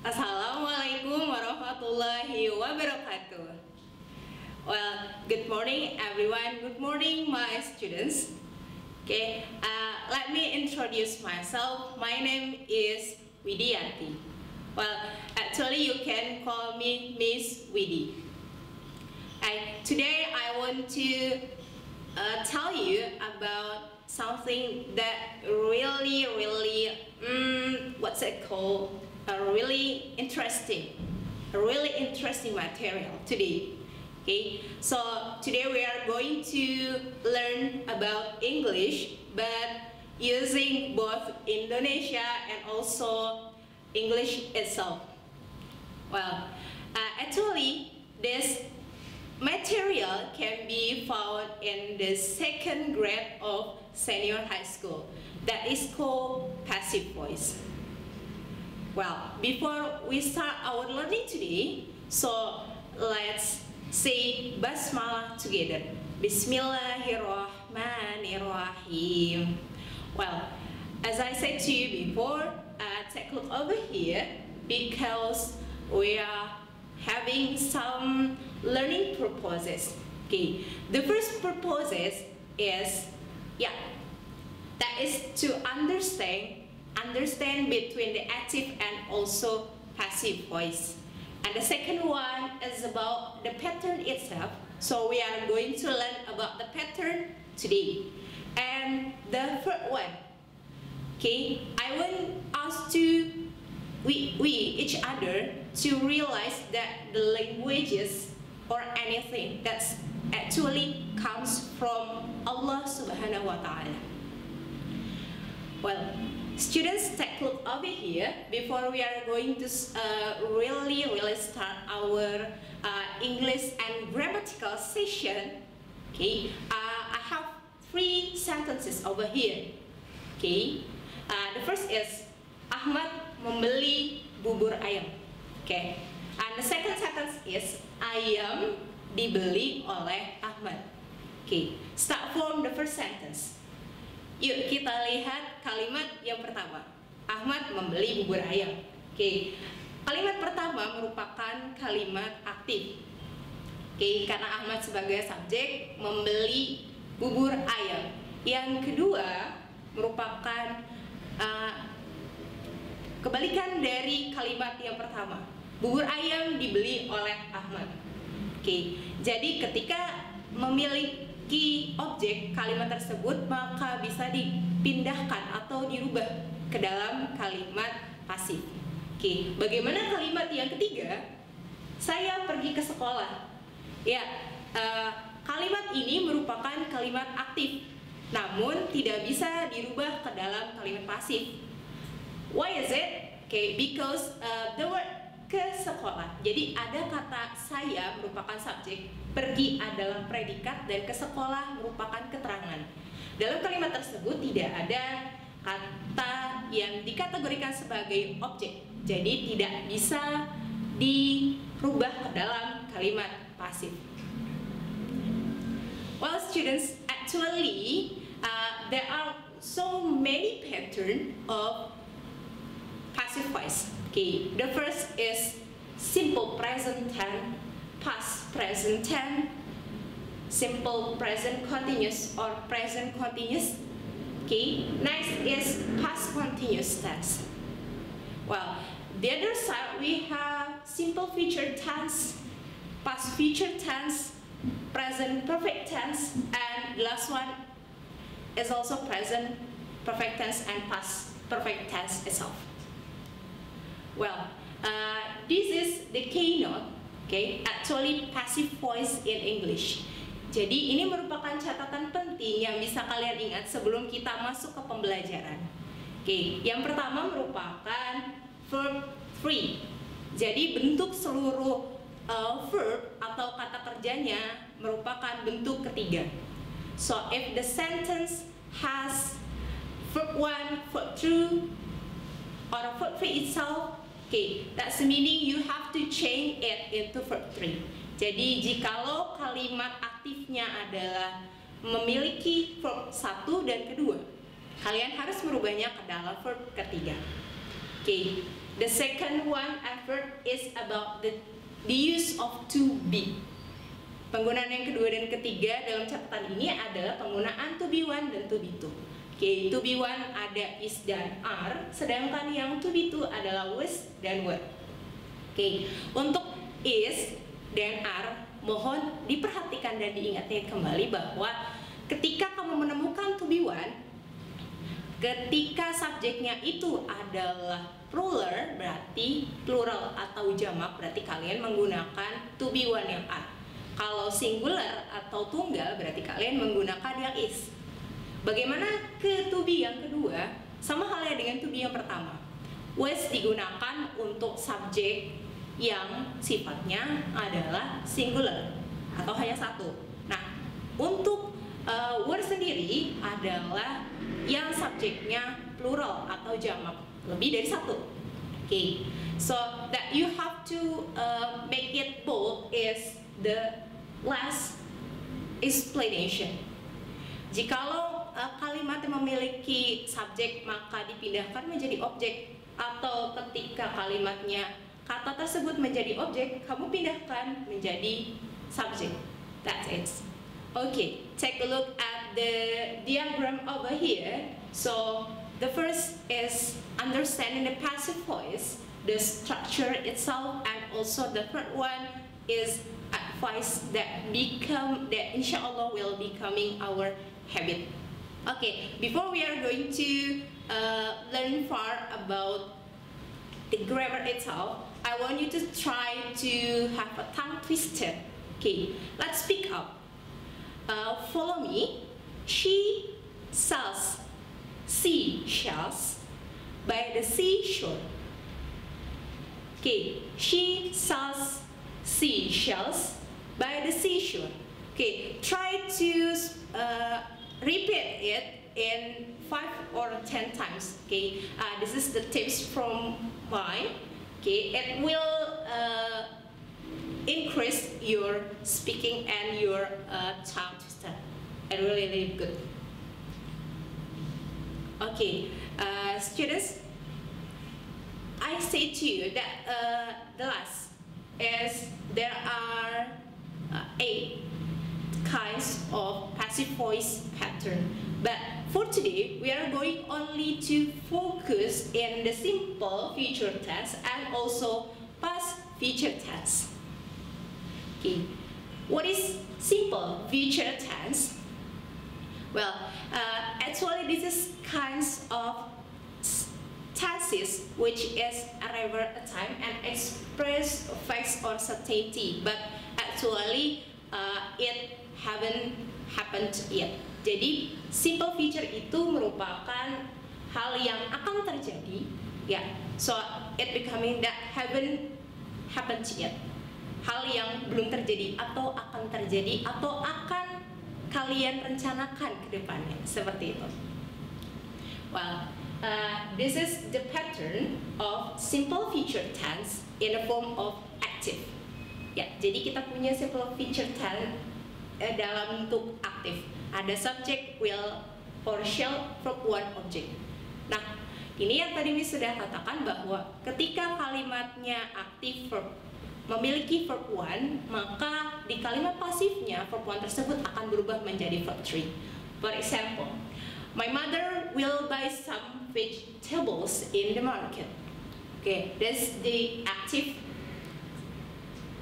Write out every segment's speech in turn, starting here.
Assalamualaikum warahmatullahi wabarakatuh. Well, good morning everyone. Good morning my students. Okay, let me introduce myself. My name is Widianti. Well, actually you can call me Miss Widi. Today I want to tell you about something that really, what's it called? A really interesting material today. Okay, so today we are going to learn about English, but using both Indonesia and also English itself. Well, actually this material can be found in the second grade of senior high school. That is called passive voice. Well, before we start our learning today, so let's say Basmalah together. Bismillahirrahmanirrahim. Well, as I said to you before, take a look over here because we are having some learning purposes. Okay, the first purpose is, that is to understand between the active and also passive voice. And the second one is about the pattern itself. So we are going to learn about the pattern today. And the third one, okay, I want us to we each other to realize that the languages or anything that's actually comes from Allah Subhanahu wa Ta'ala. Well, students, take a look over here before we are going to really start our English and grammatical session. Okay, I have 3 sentences over here. Okay, the first is Ahmad membeli bubur ayam. Okay, and the second sentence is ayam dibeli oleh Ahmad. Okay, start from the first sentence. Yuk kita lihat kalimat yang pertama. Ahmad membeli bubur ayam. Oke, kalimat pertama merupakan kalimat aktif. Oke, karena Ahmad sebagai subjek membeli bubur ayam. Yang kedua merupakan kebalikan dari kalimat yang pertama. Bubur ayam dibeli oleh Ahmad. Oke, jadi ketika memilih objek kalimat tersebut maka bisa dipindahkan atau dirubah ke dalam kalimat pasif. Oke, bagaimana kalimat yang ketiga? Saya pergi ke sekolah. Ya, kalimat ini merupakan kalimat aktif, namun tidak bisa dirubah ke dalam kalimat pasif. Why is it? Okay, because the word ke sekolah. Jadi ada kata saya merupakan subjek, pergi adalah predikat, dan ke sekolah merupakan keterangan. Dalam kalimat tersebut tidak ada kata yang dikategorikan sebagai objek. Jadi tidak bisa dirubah ke dalam kalimat pasif. Well, students, actually there are so many patterns of passive voice. Okay, the first is simple present tense, past present tense, simple present continuous or present continuous. Okay, next is past continuous tense. Well, the other side we have simple future tense, past future tense, present perfect tense, and the last one is also present perfect tense and past perfect tense itself. Well, this is the keynote, okay, actually passive voice in English. Jadi ini merupakan catatan penting yang bisa kalian ingat sebelum kita masuk ke pembelajaran. Oke, yang pertama merupakan verb 3. Jadi bentuk seluruh verb atau kata kerjanya merupakan bentuk ketiga. So if the sentence has verb 1, verb 2, or verb 3 itself, okay, that's meaning you have to change it into verb 3. Jadi jikalau kalimat aktifnya adalah memiliki verb 1 dan kedua, kalian harus merubahnya ke dalam verb ketiga. Okay, The second one effort is about the use of to be. Penggunaan yang kedua dan ketiga dalam catatan ini adalah penggunaan to be one dan to be two. Oke, to be one ada is dan are, sedangkan yang to be two adalah was dan were. Oke, untuk is dan are mohon diperhatikan dan diingatkan kembali bahwa ketika kamu menemukan to be one, ketika subjeknya itu adalah plural, berarti plural atau jamak, berarti kalian menggunakan to be one yang are. Kalau singular atau tunggal, berarti kalian menggunakan yang is. Bagaimana ke to be yang kedua? Sama halnya dengan to be yang pertama. Was digunakan untuk subjek yang sifatnya adalah singular atau hanya satu. Nah, untuk were sendiri adalah yang subjeknya plural atau jamak, lebih dari satu. Okay, so that you have to make it bold is the last explanation. Jikalau kalimat yang memiliki subjek maka dipindahkan menjadi objek, atau ketika kalimatnya kata tersebut menjadi objek, kamu pindahkan menjadi subjek. That's it. Okay, take a look at the diagram over here. So the first is understanding the passive voice, the structure itself, and also the third one is advice that inshallah will becoming our habit. Okay, before we are going to learn far about the grammar itself, I want you to try to have a tongue twister. Okay, let's speak up. Follow me. She sells seashells by the seashore. Okay, she sells seashells by the seashore. Okay, try to repeat it in 5 or 10 times. Okay, this is the tips from mine. Okay, it will increase your speaking and your tongue twister. And really good. Okay, students, I say to you that the last is there are 8 kinds of passive voice pattern. But for today, we are going only to focus in the simple future tense and also past future tense. Okay, what is simple future tense? Well, actually this is kinds of tenses which is arrive at a time and express facts or certainty, but actually it haven't happened yet. Jadi simple future itu merupakan hal yang akan terjadi, ya. So it becoming that haven't happened yet. Hal yang belum terjadi atau akan terjadi atau akan kalian rencanakan ke depannya, seperti itu. Well, this is the pattern of simple future tense in the form of active. Ya, jadi kita punya simple future tense dalam bentuk aktif. Ada subject, will, or shall, verb one, object. Nah, ini yang tadi Miss sudah katakan bahwa ketika kalimatnya aktif verb memiliki verb one, maka di kalimat pasifnya verb one tersebut akan berubah menjadi verb three. For example, my mother will buy some vegetables in the market. Okay, that's the active.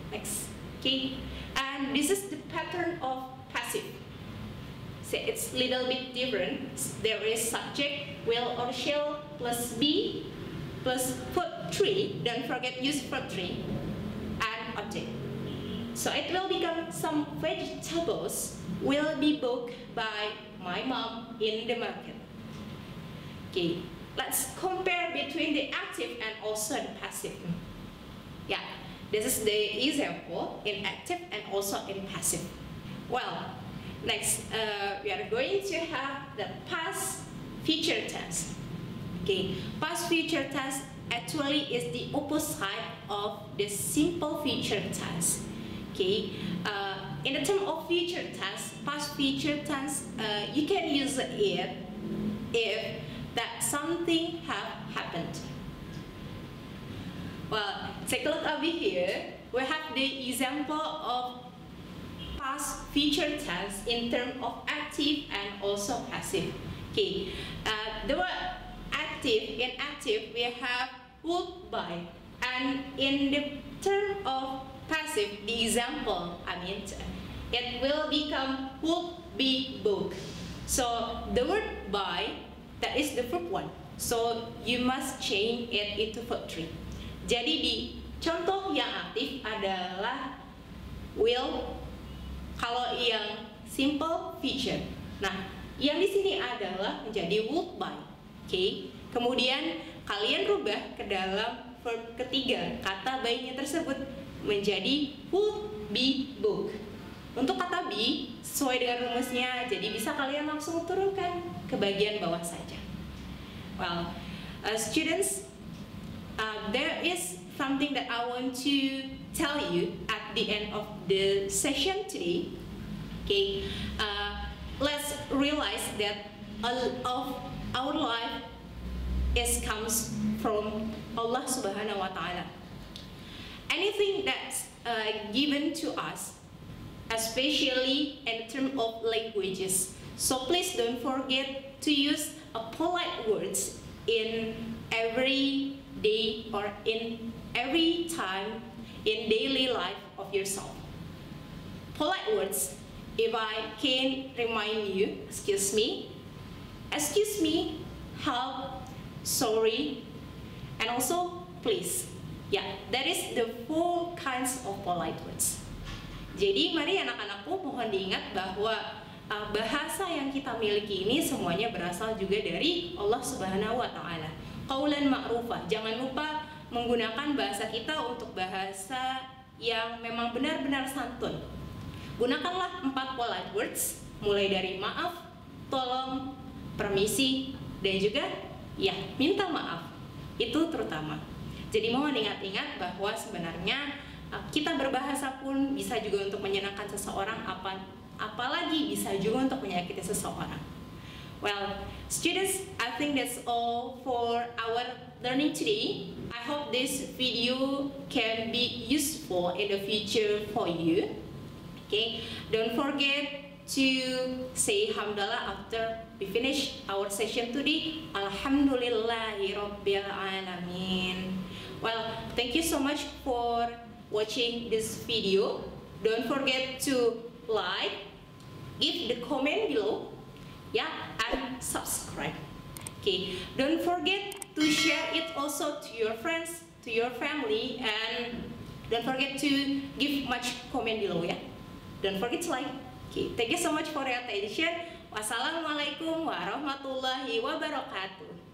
Next. Okay, and this is the pattern of passive. So it's little bit different. There is subject, will or shall plus be plus verb three. Don't forget use verb three and object. So it will become some vegetables will be bought by my mom in the market. Okay, let's compare between the active and also the passive. Yeah, this is the example in active and also in passive. Well, next we are going to have the past future tense. Okay, past future tense actually is the opposite of the simple future tense. Okay, in the term of future tense, past future tense, you can use it if that something have happened. Well, take a look over here. We have the example of past future tense in terms of active and also passive. Okay, the word active, in active we have would buy, and in the term of passive, the example it will become would be book. So the word buy, that is the verb one, so you must change it into verb 3. Jadi di contoh yang aktif adalah will, kalau yang simple future. Nah, yang di sini adalah menjadi would buy. Oke. Kemudian kalian rubah ke dalam verb ketiga, kata buy-nya tersebut menjadi would be book. Untuk kata be sesuai dengan rumusnya, jadi bisa kalian langsung turunkan ke bagian bawah saja. Well, students, there is something that I want to tell you at the end of the session today. Okay, let's realize that all of our life comes from Allah Subhanahu wa Ta'ala. Anything that's given to us, especially in terms of languages, so please don't forget to use polite words in every day or in every time in daily life of yourself. Polite words, if I can remind you, excuse me, help, sorry, and also please. Yeah, that is the 4 kinds of polite words. Jadi mari anak-anakku mohon diingat bahwa bahasa yang kita miliki ini semuanya berasal juga dari Allah Subhanahu wa Ta'ala. Qaulan ma'rufah, jangan lupa menggunakan bahasa kita untuk bahasa yang memang benar-benar santun. Gunakanlah 4 polite words, mulai dari maaf, tolong, permisi, dan juga ya, minta maaf. Itu terutama. Jadi mohon ingat-ingat bahwa sebenarnya kita berbahasa pun bisa juga untuk menyenangkan seseorang, apalagi bisa juga untuk menyakiti seseorang. Well, students, I think that's all for our learning today. I hope this video can be useful in the future for you. Okay, don't forget to say Alhamdulillah after we finish our session today. Alhamdulillahi Rabbil Alamin. Well, thank you so much for watching this video. Don't forget to like, give the comment below, yeah, and subscribe. Okay, don't forget to share it also to your friends, to your family, and don't forget to give much comment below, yeah. Don't forget to like. Okay, thank you so much for your attention. Wassalamualaikum warahmatullahi wabarakatuh.